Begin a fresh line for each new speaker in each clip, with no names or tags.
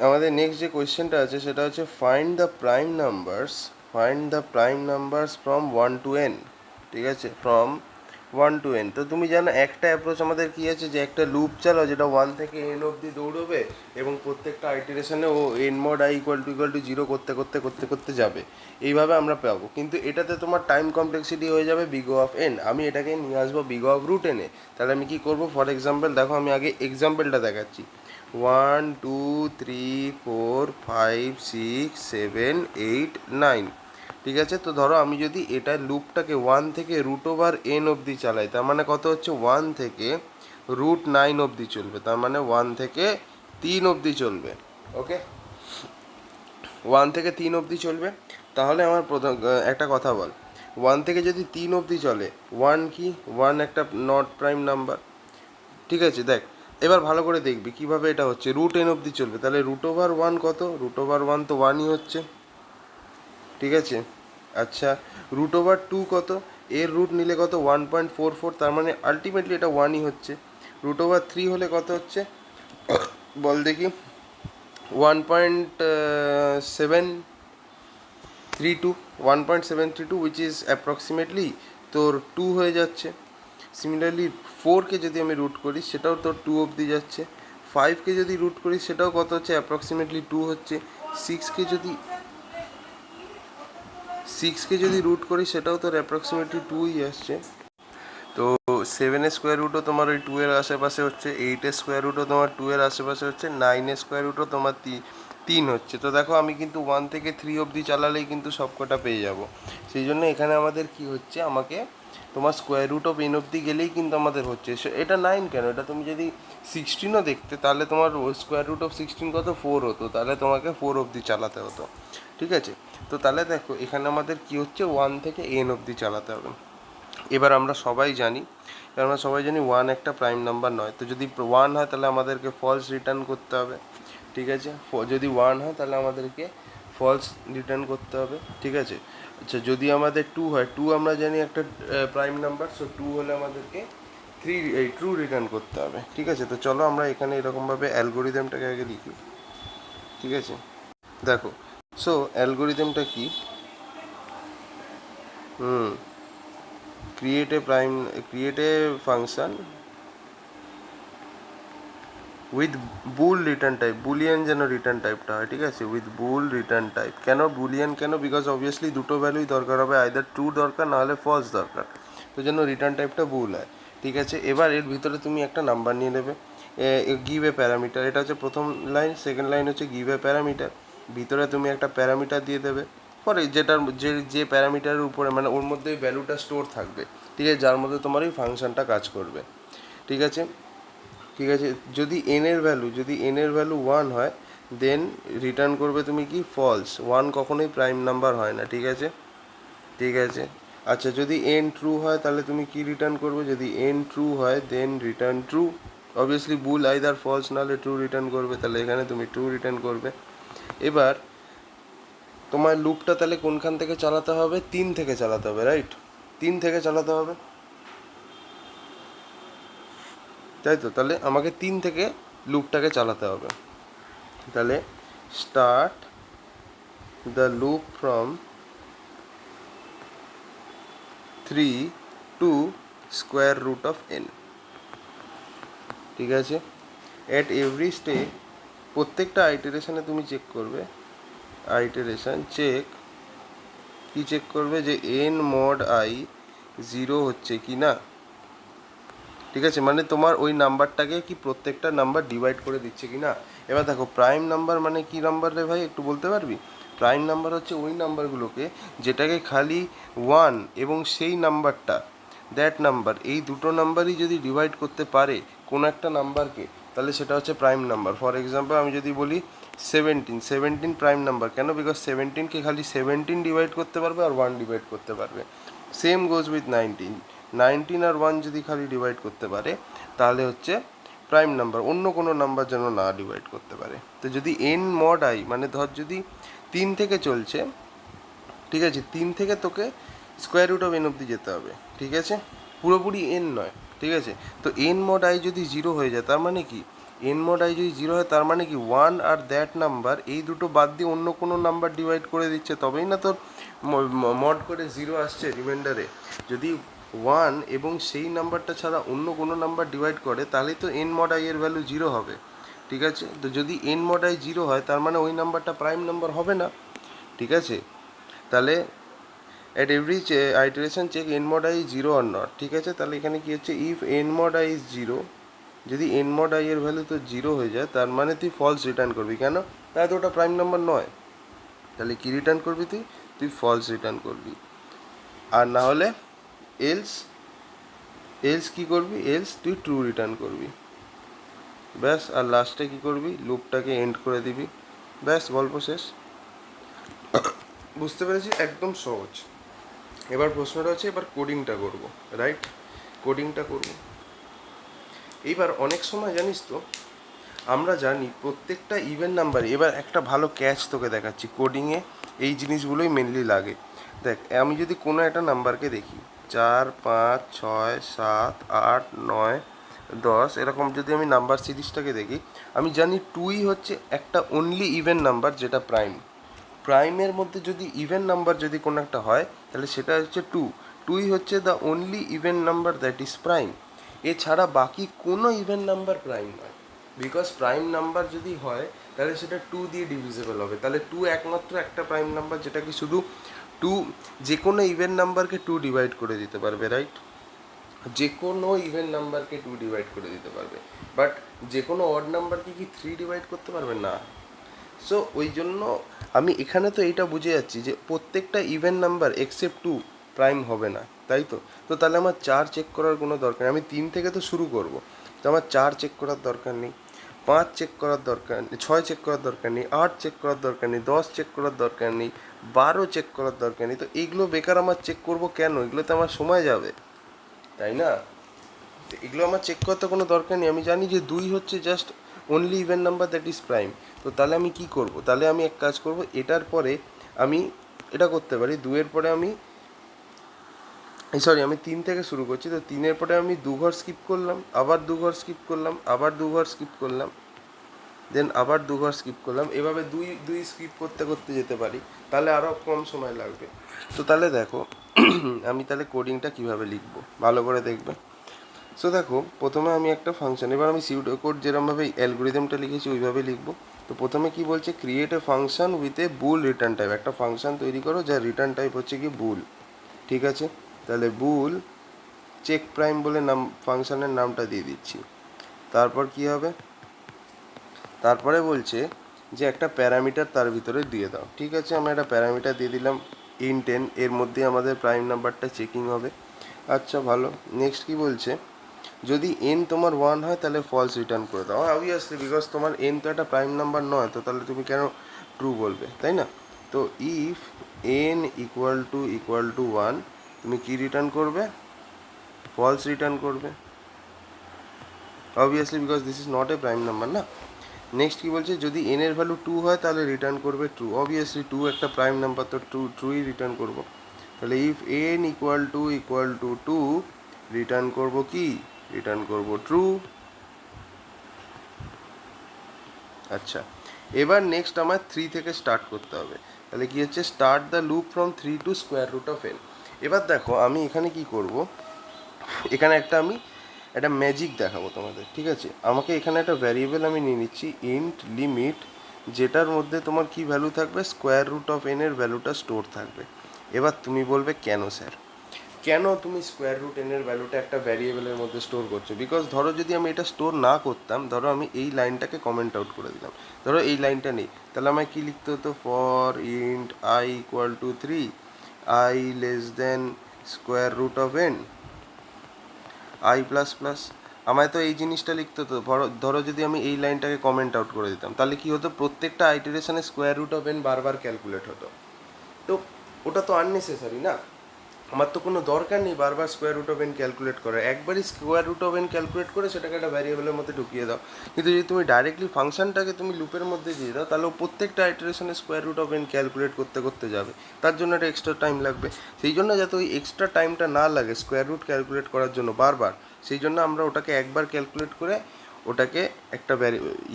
আমাদের নেক্সট যে কোয়েশ্চেনটা আছে সেটা হচ্ছে find the prime numbers from 1 to n। ঠিক আছে, ফ্রম 1 to n। তো তুমি জানো একটা অ্যাপ্রোচ আমাদের কি আছে, যে একটা লুপ চালাও যেটা 1 থেকে n অবধি দৌড়বে এবং প্রত্যেকটা আইটারেশনে ও n mod i equal to 0 করতে করতে করতে করতে যাবে। এইভাবে আমরা পাবো, কিন্তু এটাতে তোমার টাইম কমপ্লেক্সিটি হয়ে যাবে বিগ O অফ n। আমি এটাকে নিয়ে আসবো big O of root n এ। তাহলে আমি কি করবো, ফর এক্সাম্পল দেখো, আমি আগে এক্সাম্পলটা দেখাচ্ছি। 1 2 3 4 5 6 7 8 9। ঠিক আছে, তো ধরো আমি যদি এটা লুপটাকে 1 থেকে √n অবধি চালাই, তার মানে কত হচ্ছে, 1 থেকে √9 অবধি চলবে, তার মানে 1 থেকে 3 অবধি চলবে। ওকে, 1 থেকে 3 অবধি চলবে। তাহলে আমার প্রথম একটা কথা বল, 1 থেকে যদি 3 অবধি চলে, 1 কি, 1 একটা নট প্রাইম নাম্বার। ঠিক আছে, দেখ এবার ভালো করে দেখবি কিভাবে এটা হচ্ছে। √n অবধি চলবে, তাহলে √1 কত, √1 তো 1ই হচ্ছে। ঠিক আছে, আচ্ছা, √2 কত, এর রুট নিলে কত, 1.44, তার মানে আলটিমেটলি এটা 1ই হচ্ছে। √3 হলে কত হচ্ছে বল দেখি, 1.732, 1.732 উইচ ইজ অ্যাপ্রক্সিমেটলি তোর 2 হয়ে যাচ্ছে। সিমিলারলি 4কে যদি আমি রুট করি সেটাও তোর 2 অবধি যাচ্ছে। 5কে যদি রুট করি সেটাও কত হচ্ছে, অ্যাপ্রক্সিমেটলি 2 হচ্ছে। 6কে যদি রুট করি সেটাও তোর অ্যাপ্রক্সিমেটলি 2ই আসছে। তো 7-এর স্কোয়ার রুটও তোমার ওই 2 এর আশেপাশে হচ্ছে, 8-এর স্কোয়ার রুটও তোমার 2 এর আশেপাশে হচ্ছে, 9-এর স্কোয়ার রুটও তোমার 3 হচ্ছে। তো দেখো আমি কিন্তু 1 থেকে 3 অবধি চালালেই কিন্তু সবকটা পেয়ে যাব। সেই জন্য এখানে আমাদের কি হচ্ছে, আমাকে তোমার স্কোয়ার রুট অফ n অবধি গেলেই কিন্তু আমাদের হচ্ছে। এটা 9 কেন, এটা তুমি যদি 16ও দেখতে তাহলে তোমার স্কোয়ার রুট অফ 16 কত, 4 হতো, তাহলে তোমাকে 4 অবধি চালাতে হতো। ঠিক আছে, তো তাহলে দেখো এখানে আমাদের কি হচ্ছে, 1 থেকে n অবধি চালাতে হবে। এবার আমরা সবাই জানি, ওয়ান একটা প্রাইম নাম্বার নয়। তো যদি 1 হয় তাহলে আমাদেরকে ফলস রিটার্ন করতে হবে। ঠিক আছে, যদি 1 হয় তাহলে আমাদেরকে ফলস রিটার্ন করতে হবে। ঠিক আছে, আচ্ছা যদি আমাদের 2 হয়, 2 আমরা জানি একটা প্রাইম নাম্বার, সো 2 হলে আমাদেরকে ট্রু রিটার্ন করতে হবে। ঠিক আছে, তো চলো আমরা এখানে এরকমভাবে অ্যালগোরিদমটাকে আগে লিখি। ঠিক আছে, দেখো, সো অ্যালগোরিদমটা কি, create a function with bull return type, Boolean যেন রিটার্ন টাইপটা হয়। ঠিক আছে, উইথ বুল রিটার্ন টাইপ। কেন বুলিয়ান, কেন, বিকজ অবভিয়াসলি দুটো ভ্যালুই দরকার হবে, আইদার ট্রু দরকার নাহলে ফলস দরকার। তো যেন রিটার্ন টাইপটা বুল হয়। ঠিক আছে, এবার এর ভিতরে তুমি একটা নাম্বার নিয়ে নেবে, গিভ এ প্যারামিটার, এটা হচ্ছে প্রথম লাইন। সেকেন্ড লাইন হচ্ছে গিভ এ প্যারামিটার, ভিতরে তুমি একটা প্যারামিটার দিয়ে দেবে, পরে যেটার যে প্যারামিটারের উপরে মানে ওর মধ্যে ভ্যালুটা স্টোর থাকবে। ঠিক আছে, যার মধ্যে তোমার ওই ফাংশনটা কাজ করবে। ঠিক আছে, ঠিক আছে, যদি এন এর ভ্যালু 1 হয় দেন রিটার্ন করবে তুমি কি, ফলস। 1 কখনোই প্রাইম নাম্বার হয় না। ঠিক আছে, ঠিক আছে, আচ্ছা যদি এন ট্রু হয় তাহলে তুমি কি রিটার্ন করবে, যদি এন ট্রু হয় দেন রিটার্ন ট্রু। অবভিয়াসলি বুল আইদার ফলস নাহলে ট্রু রিটার্ন করবে, তাহলে এখানে তুমি ট্রু রিটার্ন করবে। এবার তোমার লুপটা তাহলে কোনখান থেকে চালাতে হবে, 3 থেকে চালাতে হবে, রাইট? 3 থেকে চালাতে হবে, তাই তো? তাহলে আমাকে 3 থেকে লুপটাকে চালাতে হবে। তাহলে start the loop from 3 to square root of n। ঠিক আছে, অ্যাট এভরি স্টেপ, প্রত্যেকটা আইটারেশনে তুমি চেক করবে, আইটারেশন চেক, কি চেক করবে, যে n mod i 0 হচ্ছে কি না। ঠিক আছে, মানে তোমার ওই নাম্বারটাকে কি প্রত্যেকটা নাম্বার ডিভাইড করে দিচ্ছে কি না। এবার দেখো প্রাইম নাম্বার মানে কি নাম্বার রে ভাই, একটু বলতে পারবি? প্রাইম নাম্বার হচ্ছে ওই নাম্বারগুলোকে যেটাকে খালি 1 এবং সেই নাম্বারটা, দ্যাট নাম্বার, এই দুটো নাম্বারই যদি ডিভাইড করতে পারে কোনো একটা নাম্বারকে, তাহলে সেটা হচ্ছে প্রাইম নাম্বার। ফর এক্সাম্পল আমি যদি বলি 17 প্রাইম নাম্বার, কেন, বিকজ 17কে খালি 17 ডিভাইড করতে পারবে আর 1 ডিভাইড করতে পারবে। সেম গোজ উইথ 19 আর 1 যদি খালি ডিভাইড করতে পারে তাহলে হচ্ছে প্রাইম নাম্বার, অন্য কোনো নাম্বার যেন না ডিভাইড করতে পারে। তো যদি n mod i, মানে ধর যদি 3 থেকে চলছে, ঠিক আছে, 3 থেকে তোকে স্কোয়ার রুট অফ n অবধি যেতে হবে। ঠিক আছে, পুরোপুরি n নয়। ঠিক আছে, তো n mod i যদি 0 হয়ে যায় তার মানে কি, এন মড আই যদি জিরো হয় তার মানে কি ওয়ান আর দ্যাট নাম্বার এই দুটো বাদ দিয়ে অন্য কোনো নাম্বার ডিভাইড করে দিচ্ছে, তবেই না তোর মড করে জিরো আসছে রিমাইন্ডারে। যদি ওয়ান এবং সেই নাম্বারটা ছাড়া অন্য কোনো নাম্বার ডিভাইড করে তাহলেই তো এন মড আই এর ভ্যালু জিরো হবে। ঠিক আছে, তো যদি এন মড আই জিরো হয় তার মানে ওই নাম্বারটা প্রাইম নাম্বার হবে না। ঠিক আছে, তাহলে at every iteration check N mod I zero or not. ঠিক আছে, তাহলে এখানে কি হচ্ছে, if N mod I is zero, যদি এন মড আই এর ভ্যালু তো জিরো হয়ে যায় তার মানে তুই ফলস রিটার্ন করবি। কেন? তাহলে তো ওটা প্রাইম নাম্বার নয়। তাহলে কি রিটার্ন করবি তুই? তুই ফলস রিটার্ন করবি। আর না হলে এলস, এলস কি করবি? এলস তুই ট্রু রিটার্ন করবি। ব্যাস, আর লাস্টে কি করবি? লুপটাকে এন্ড করে দিবি। ব্যাস, গল্প শেষ। বুঝতে পেরেছি? একদম সহজ। এবার প্রশ্নটা হচ্ছে এবার কোডিংটা করব, রাইট? কোডিংটা করব। এইবার অনেক সময় জানিস তো আমরা জানি প্রত্যেকটা ইভেন নাম্বার, এবার একটা ভালো ক্যাচ তোকে দেখাচ্ছি, কোডিংয়ে এই জিনিসগুলোই মেনলি লাগে। দেখ, আমি যদি কোনো একটা নাম্বারকে দেখি 4 5 6 7 8 9 10, এরকম যদি আমি নাম্বার সিরিজটাকে দেখি, আমি জানি টুই হচ্ছে একটা অনলি ইভেন নাম্বার যেটা প্রাইম। প্রাইমের মধ্যে যদি ইভেন নাম্বার যদি কোনো একটা হয় তাহলে সেটা হচ্ছে টু। টুই হচ্ছে the only even number that is prime. এছাড়া বাকি কোনো ইভেন নাম্বার প্রাইম নয়, বিকজ প্রাইম নাম্বার যদি হয় তাহলে সেটা টু দিয়ে ডিভিজিবল হবে। তাহলে টু একমাত্র একটা প্রাইম নাম্বার যেটা কি শুধু টু যে কোনো ইভেন নাম্বারকে টু ডিভাইড করে দিতে পারবে, রাইট? যে কোনো ইভেন নাম্বারকে টু ডিভাইড করে দিতে পারবে, বাট যে কোনো অড নাম্বারকে কি থ্রি ডিভাইড করতে পারবে না। সো ওই জন্য আমি এখানে তো এইটা বুঝে যাচ্ছি যে প্রত্যেকটা even number except two prime হবে না, তাই তো? তো তাহলে আমার চার চেক করার কোনো দরকার নেই, আমি 3 থেকে তো শুরু করব, তো আমার 4 চেক করার দরকার নেই, 5 চেক করার দরকার নেই, 6 চেক করার দরকার নেই, 8 চেক করার দরকার নেই, 10 চেক করার দরকার নেই, 12 চেক করার দরকার নেই। তো এইগুলো বেকার আমার চেক করব কেন? এগুলোতে আমার সময় যাবে, তাই না? এগুলো আমার চেক করতে কোনো দরকার নেই, আমি জানি যে 2 হচ্ছে just only even number that is prime. তো তাহলে আমি কি করব? তাহলে আমি এক কাজ করব, এটার পরে আমি এটা করতে পারি, 2-এর পরে আমি আমি 3 থেকে শুরু করছি, তো 3-এর পরে আমি 2 ঘর স্কিপ করলাম, আবার 2 ঘর স্কিপ করলাম, আবার 2 ঘর স্কিপ করলাম, দেন আবার 2 ঘর স্কিপ করলাম, এভাবে দুই দুই স্কিপ করতে করতে যেতে পারি, তাহলে আরও কম সময় লাগবে। তো তাহলে দেখো আমি তাহলে কোডিংটা কীভাবে লিখবো ভালো করে দেখবে। সো দেখো, প্রথমে আমি একটা ফাংশন, এবার আমি সিউডো কোড যেরকমভাবে অ্যালগোরিদমটা লিখেছি ওইভাবে লিখবো। তো প্রথমে কি বলছে, create a function with a bull return type, একটা ফাংশন তৈরি করো যার রিটার্ন টাইপ হচ্ছে কি বুল। ঠিক আছে, তাহলে বুল চেক প্রাইম বলে নাম ফাংশনের নামটা দিয়ে দিচ্ছি। তারপর কি হবে, তারপরে বলছে যে একটা প্যারামিটার তার ভিতরে দিয়ে দাও। ঠিক আছে, আমরা একটা প্যারামিটার দিয়ে দিলাম ইন্ট n, এর মধ্যে আমাদের প্রাইম নাম্বারটা চেকিং হবে। আচ্ছা ভালো, নেক্সট কি বলছে, যদি n তোমার 1 হয় তাহলে ফলস রিটার্ন করে দাও। অবভিয়াসলি, বিকজ তোমার n তো একটা প্রাইম নাম্বার নয়, তো তাহলে তুমি কেন ট্রু বলবে, তাই না? তো ইফ n ইকুয়াল টু 1, তুমি কি রিটার্ন করবে? ফলস রিটার্ন করবে, obviously, because this is not a prime number না। নেক্সট কি বলছে, যদি n এর ভ্যালু 2 হয় তাহলে রিটার্ন করবে ট্রু, অবভিয়াসলি 2 একটা প্রাইম নাম্বার, তো ট্রুই রিটার্ন করবো। তাহলে if n equal to 2, return করব কি? রিটার্ন করব ট্রু। আচ্ছা, এবার নেক্সট আমার 3 থেকে স্টার্ট করতে হবে। তাহলে কি হচ্ছে, start the loop from 3 to square root of n। এবার দেখো আমি এখানে কি করব, এখানে আমি একটা ম্যাজিক দেখাবো তোমাদের। ঠিক আছে, আমাকে এখানে একটা ভ্যারিয়েবল আমি নিয়ে নিচ্ছি ইন্ট লিমিট, যেটার মধ্যে তোমার কি ভ্যালু থাকবে, স্কোয়ার রুট অফ n এর ভ্যালুটা স্টোর থাকবে। এবার তুমি বলবে কেন স্যার, কেন তুমি স্কোয়ার রুট n এর ভ্যালুটা একটা ভ্যারিয়েবলের মধ্যে স্টোর করছো? বিকজ ধরো যদি আমি এটা স্টোর না করতাম, ধরো আমি এই লাইনটাকে কমেন্ট আউট করে দিলাম, ধরো এই লাইনটা নেই, তাহলে আমায় কি লিখতে হতো, for int i equal to 3, i less than square root of n, i plus plus. আমায় তো এই জিনিসটা লিখতে হতো। ধরো যদি আমি এই লাইনটাকে কমেন্ট আউট করে দিতাম, তাহলে কি হতো, প্রত্যেকটা আইটারেশনে স্কোয়ার রুট অফ n বারবার ক্যালকুলেট হতো। তো ওটা তো আননেসেসারি না, আমার তো কোনো দরকার নেই বারবার square root of N calculate করার, একবারই square root of N calculate করে সেটাকে একটা ভ্যারিয়েবলের মধ্যে ঢুকিয়ে দাও। কিন্তু যদি তুমি ডাইরেক্টলি ফাংশনটাকে তুমি লুপের মধ্যে দিয়ে দাও, তাহলে প্রত্যেকটা আইটারেশনে square root of N calculate করতে করতে যাবে, তার জন্য একটা এক্সট্রা টাইম লাগবে। সেই জন্য যাতে ওই এক্সট্রা টাইমটা না লাগে স্কোয়ার রুট ক্যালকুলেট করার জন্য বারবার, সেই জন্য আমরা ওটাকে একবার ক্যালকুলেট করে ওটাকে একটা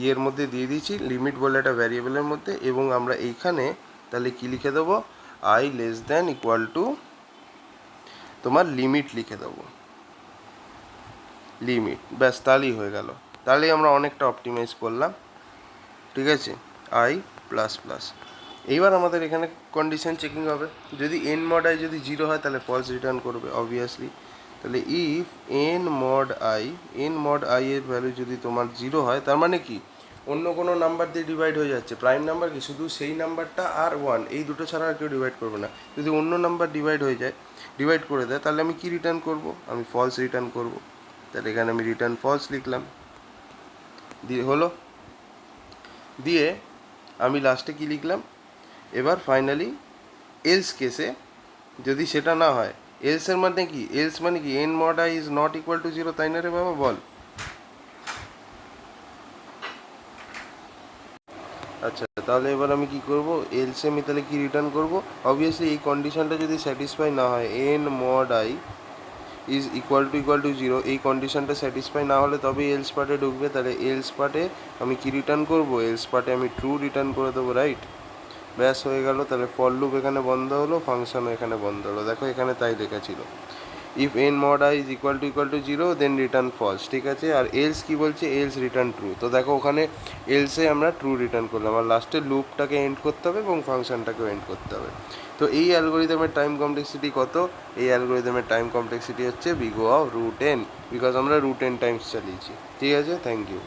ইয়ের মধ্যে দিয়ে দিয়েছি, লিমিট বলে একটা ভ্যারিয়েবলের মধ্যে, এবং আমরা এইখানে তাহলে কি লিখে দেবো, I less than equal to তোমার লিমিট লিখে দেবো, লিমিট, ব্যাস তাহলেই হয়ে গেল। তাহলেই আমরা অনেকটা অপটিমাইজ করলাম, ঠিক আছে, আই প্লাস প্লাস। এইবার আমাদের এখানে কন্ডিশন চেকিং হবে, যদি এন মড আই যদি 0 হয় তাহলে ফলস রিটার্ন করবে অবভিয়াসলি। তাহলে ইফ এন মড আই এর ভ্যালু যদি তোমার 0 হয়, তার মানে কি অন্য কোনো নাম্বার দিয়ে ডিভাইড হয়ে যাচ্ছে, প্রাইম নাম্বার কি শুধু সেই নাম্বারটা আর 1 এই দুটো ছাড়া আর কেউ ডিভাইড করবে না। যদি অন্য নাম্বার ডিভাইড করে দেয়, তাহলে আমি কি রিটার্ন করব, আমি ফলস রিটার্ন করব। তাহলে এখানে আমি রিটার্ন ফলস লিখলাম, দিয়ে হলো, দিয়ে আমি লাস্টে কি লিখলাম, এবার ফাইনালি এলস কেসে যদি সেটা না হয়, এলসের মানে কি, এলস মানে কি N mod I is not equal to 0, তাই না রে বাবা, বল। আচ্ছা, তাহলে এবার আমি কি করব, এলসে আমি তাহলে কি রিটার্ন করব, অবভিয়াসলি এই কন্ডিশনটা যদি স্যাটিসফাই না হয়, N mod I is equal to 0, এই কন্ডিশনটা স্যাটিসফাই না হলে তবেই এলস পার্টে ঢুকবে। তাহলে এলস পার্টে আমি কি রিটার্ন করব, এলস পার্টে আমি ট্রু রিটার্ন করে দেবো, রাইট, ব্যাস হয়ে গেল। তাহলে ফর লুপ এখানে বন্ধ হলো, ফাংশনও এখানে বন্ধ হলো, দেখো এখানে তাই লেখা ছিল, if N mod I is equal to 0 then return false, ঠিক আছে। আর এলস কি বলছে, এলস রিটার্ন ট্রু, তো দেখো ওখানে এলসে আমরা ট্রু রিটার্ন করলাম, আর লাস্টে লুপটাকে এন্ড করতে হবে এবং ফাংশনটাকেও এন্ড করতে হবে। তো এই অ্যালগোরিদমের টাইম কমপ্লেক্সিটি কত, এই অ্যালগোরিদমের টাইম কমপ্লেক্সিটি হচ্ছে big O of √n, because আমরা √n টাইমস চালিয়েছি, ঠিক আছে, থ্যাংক ইউ।